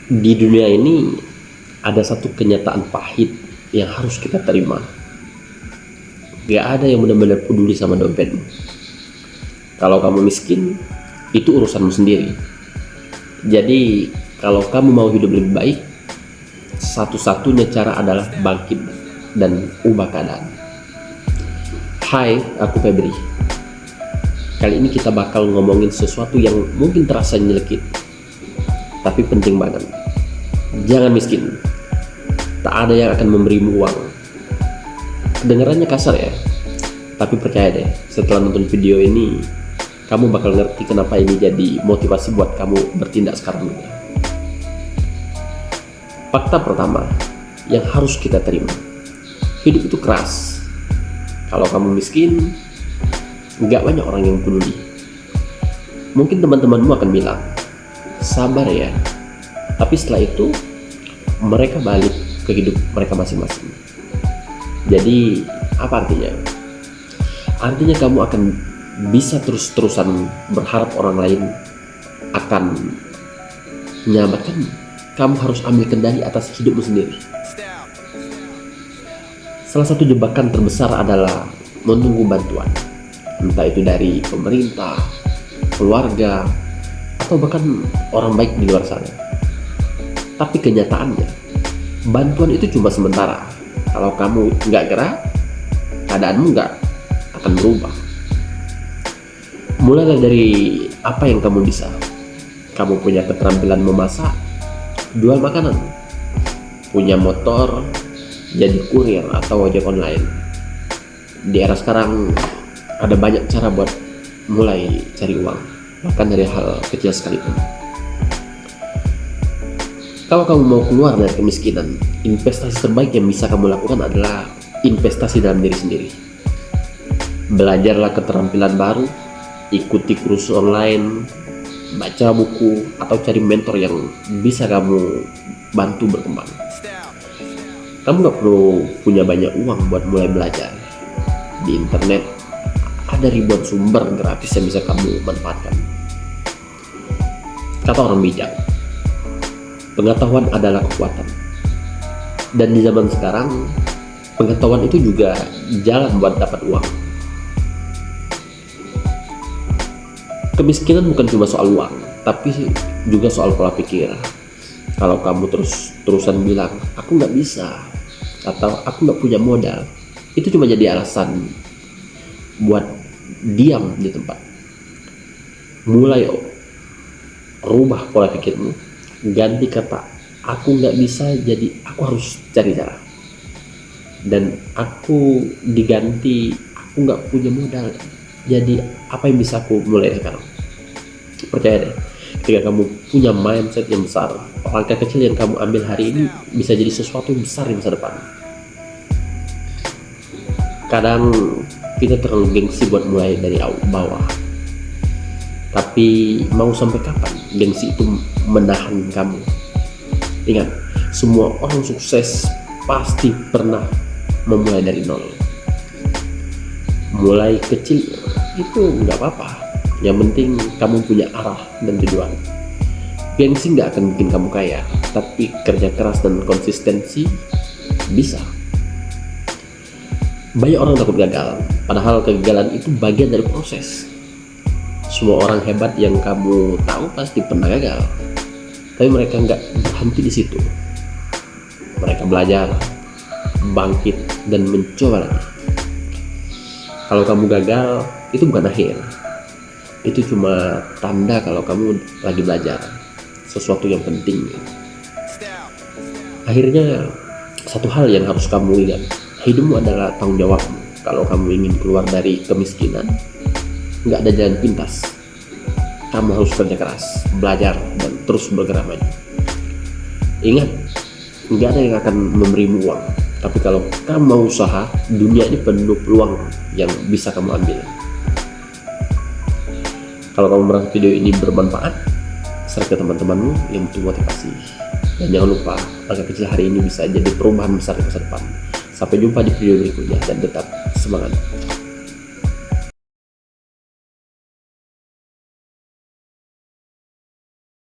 Di dunia ini ada satu kenyataan pahit yang harus kita terima. Gak ada yang benar-benar peduli sama dompetmu. Kalau kamu miskin, itu urusanmu sendiri. Jadi kalau kamu mau hidup lebih baik, satu-satunya cara adalah bangkit dan ubah keadaan. Hai, aku Febri. Kali ini kita bakal ngomongin sesuatu yang mungkin terasa nyelekit, tapi penting banget. Jangan miskin. Tak ada yang akan memberimu uang. Kedengarannya kasar ya, tapi percaya deh, setelah nonton video ini kamu bakal ngerti kenapa ini jadi motivasi buat kamu bertindak sekarang juga. Fakta pertama yang harus kita terima, hidup itu keras. Kalau kamu miskin, gak banyak orang yang peduli. Mungkin teman-temanmu akan bilang, sabar ya. Tapi setelah itu mereka balik ke hidup mereka masing-masing. Jadi apa artinya? Artinya kamu akan bisa terus-terusan berharap orang lain akan menyelamatkan. Kamu harus ambil kendali atas hidupmu sendiri. Salah satu jebakan terbesar adalah menunggu bantuan, entah itu dari pemerintah, keluarga, atau bahkan orang baik di luar sana. Tapi kenyataannya, bantuan itu cuma sementara. Kalau kamu nggak gerak, keadaanmu nggak akan berubah. Mulai dari apa yang kamu bisa. Kamu punya keterampilan memasak, jual makanan. Punya motor, jadi kurir atau ojek online. Di era sekarang ada banyak cara buat mulai cari uang, bahkan dari hal kecil sekalipun. Kalau kamu mau keluar dari kemiskinan, investasi terbaik yang bisa kamu lakukan adalah investasi dalam diri sendiri. Belajarlah keterampilan baru, ikuti kursus online, baca buku, atau cari mentor yang bisa kamu bantu berkembang. Kamu gak perlu punya banyak uang buat mulai belajar. Di internet ada ribuan sumber gratis yang bisa kamu manfaatkan. Kata orang bijak, pengetahuan adalah kekuatan. Dan di zaman sekarang, pengetahuan itu juga jalan buat dapat uang. Kemiskinan bukan cuma soal uang, tapi juga soal pola pikir. Kalau kamu terus-terusan bilang, aku nggak bisa, atau aku nggak punya modal, itu cuma jadi alasan buat diam di tempat. Mulai rubah pola pikirmu, ganti kata aku nggak bisa jadi aku harus cari cara, dan aku diganti aku nggak punya modal jadi apa yang bisa aku mulai sekarang. Percaya deh, ketika kamu punya mindset yang besar, langkah kecil yang kamu ambil hari ini bisa jadi sesuatu yang besar di masa depan. Kadang kita terlalu gengsi buat mulai dari bawah, tapi mau sampai kapan gengsi itu menahan kamu? Ingat, semua orang sukses pasti pernah memulai dari nol. Mulai kecil itu nggak apa-apa, yang penting kamu punya arah dan tujuan. Gengsi nggak akan bikin kamu kaya, tapi kerja keras dan konsistensi bisa. Banyak orang takut gagal, padahal kegagalan itu bagian dari proses. Semua orang hebat yang kamu tahu pasti pernah gagal, tapi mereka nggak berhenti di situ. Mereka belajar, bangkit, dan mencoba lagi. Kalau kamu gagal, itu bukan akhir. Itu cuma tanda kalau kamu lagi belajar sesuatu yang penting. Akhirnya, satu hal yang harus kamu ingat, hidupmu adalah tanggung jawabmu. Kalau kamu ingin keluar dari kemiskinan, nggak ada jalan pintas. Kamu harus kerja keras, belajar, dan terus bergerak maju. Ingat, nggak ada yang akan memberimu uang, tapi kalau kamu mau usaha, dunia ini penuh peluang yang bisa kamu ambil. Kalau kamu merasa video ini bermanfaat, share ke teman-temanmu yang butuh motivasi. Dan jangan lupa, langkah kecil hari ini bisa jadi perubahan besar di masa depan. Sampai jumpa di video berikutnya dan tetap semangat.